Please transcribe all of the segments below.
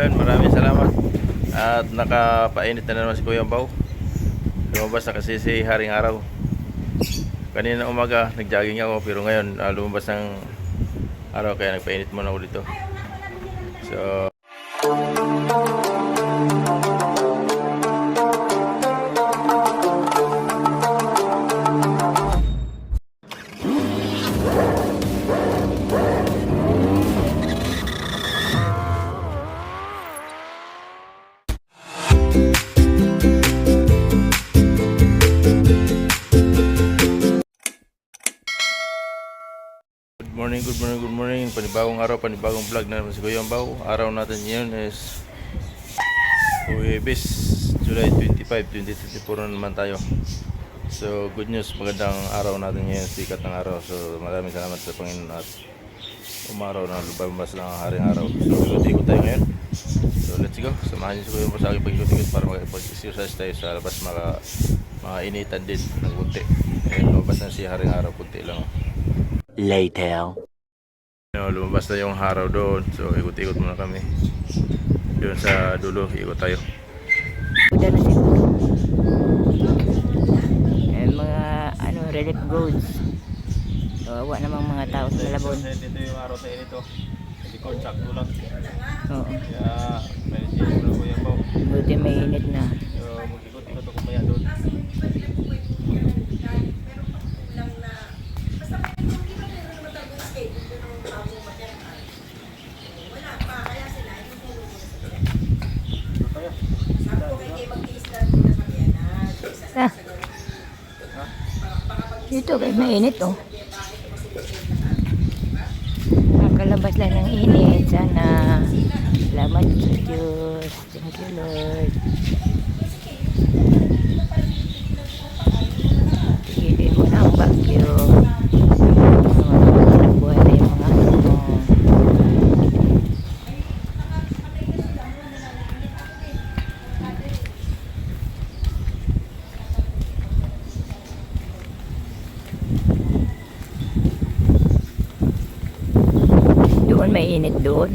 Maraming salamat. At nakapainit na naman si Kuya Bao. Lumabas na kasi si Haring Araw. Kanina umaga nag-jogging ako, pero ngayon lumabas ng araw kaya nagpainit muna ako dito. So good morning. Panibagong araw, panibagong vlog na naman si Kuya Bao. Araw natin ngayon is Huwebes, July 25, 2024 na naman tayo. So good news, magandang araw natin ngayon, sikat ng araw. So maraming salamat sa Panginoon at umaraw na lumabas ng Haring Araw. So ikot-ikot tayo ngayon. So let's go, samahan niyo si Kuya Bao sa aking pag-ikot-ikot para mag-exercise tayo sa labas, makainitan din ng kunti. Lumabas na si Haring Araw, kunti lang. Later. Lumabas na yung haraw doon, so ikot-ikot muna kami doon sa dulo, ikot tayo. Mga relief goods, kawawa namang mga tao sa Malabon. Dito yung araw tayo nito, hindi sakto lang. Oo. Kaya medyo mo na Kuya Bao. Buti may init na. So mag-ikot-ikot ako maya doon. Dito guys, mainit oh. Nakalabas lang ng init. Sana salamat sa Diyos. Thank you Lord. Tigilin mo na ang bagyo. Buhay na yung mga ano. Doon may init doon.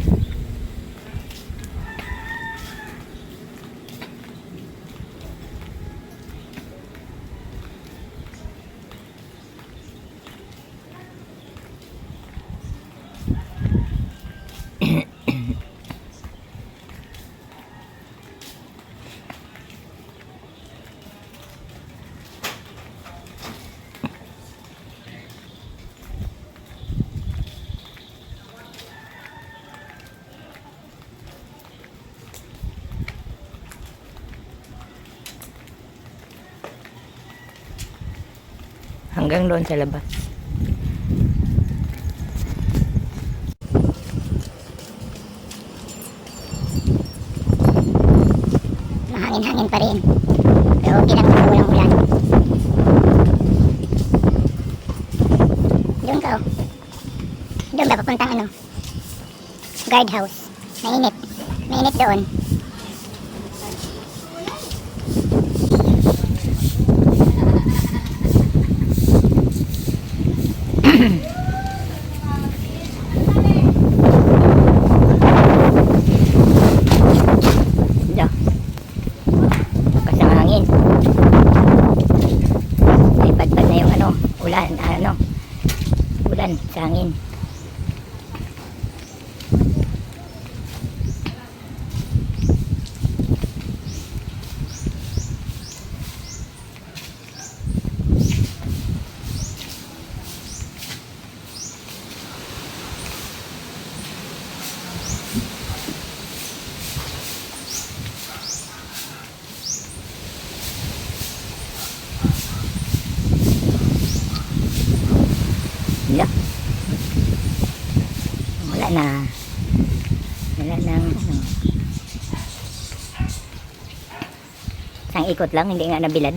Hanggang doon sa labas. Mahangin-hangin pa rin. Pero okay lang kung walang ulan. Doon ka oh. Doon ka papuntang guardhouse. Mainit. Mainit doon. Ulan sa hangin. Wala nang isang ikot lang, hindi nga nabilad.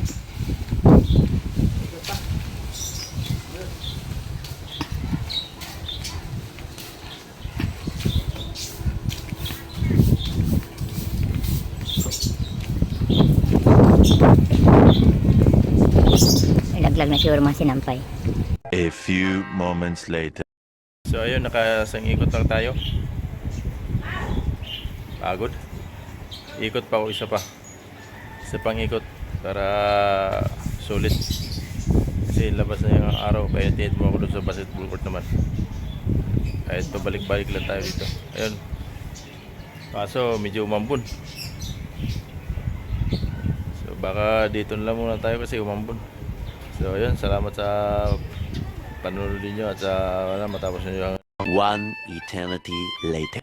Nalaglag na siguro mga sinampay. A few moments later. So ayun, nakasang ikot lang tayo. Pagod. Ikot pa ako isa pa. Isa pang ikot para sulit. Kasi labas na yung araw. Kaya tinit mo ako doon sa basketball court naman. Kahit pabalik-balik lang tayo dito. Ayun. Kaso medyo umambon. So baka dito na lang muna tayo kasi umambon. So ayun, salamat sa panonood niyo at sa matapos niyo ang One eternity later.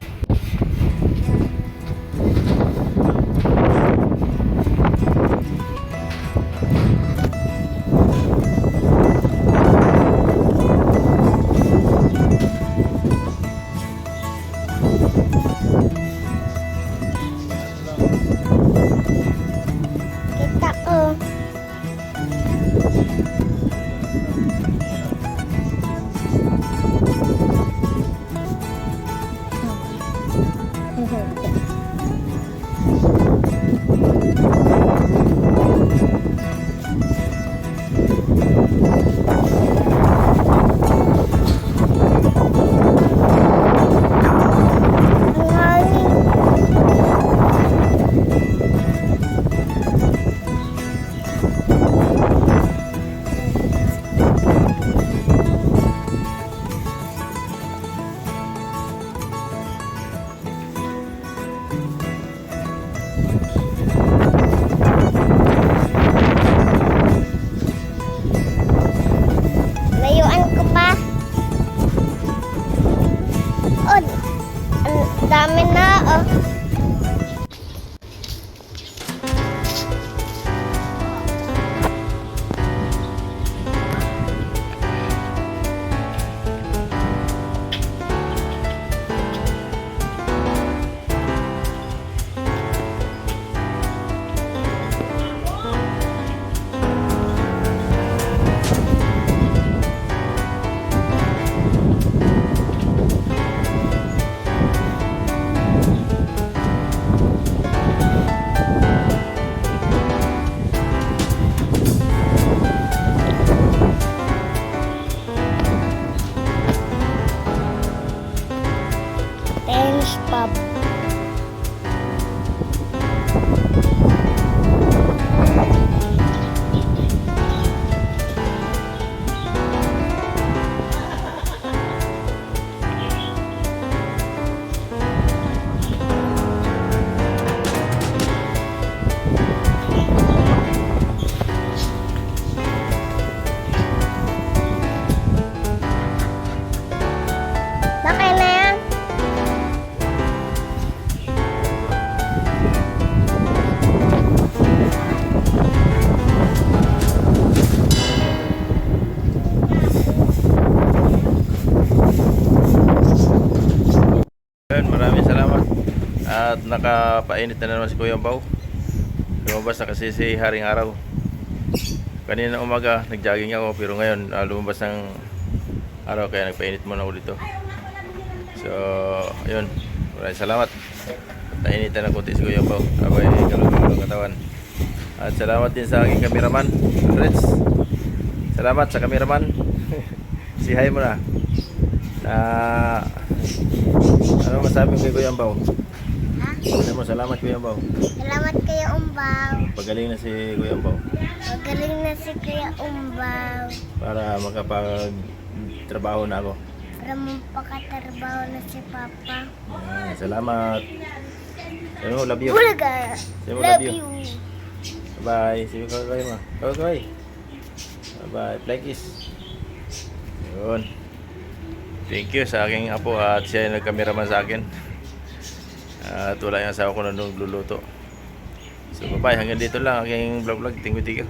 Kita ko. Ang hangin. Layuan ko pa. Oh, ang dami na oh. Tennis pub. Laki na yan. Ayun, maraming salamat. At nakapainit na naman si Kuya Bao. Lumabas na kasi si Haring Araw. Kanina umaga nag-jogging ako pero ngayon lumabas ng araw kaya nagpainit muna ako dito. So, ayun. Maraming salamat. Nainitan ng konti si Kuya Bao. Abay, kalulong katawan. At salamat din sa aking kameraman, Reds. Salamat sa kameraman. Si hi mo na. Ano masabi mo kay Kuya Bao? Ha? Ano mo, salamat Kuya Bao. Salamat Kuya Umbaw. Pagaling na si Kuya Bao Magaling na si Kuya Umbaw. para makapag-trabaho na ako. Para mapakatrabaho na si Papa. Salamat. Sabi mo, love you. Bulaga! Sabi mo, Love you! Bye. Sabi ko kaway mo. Kaway. Bye. Fly kiss. Yun. Thank you sa aking apo at siya yung nagkameraman sa akin. At wala yung asawa ko na nung luluto. So bye, hanggang dito lang aking vlog. Thank you.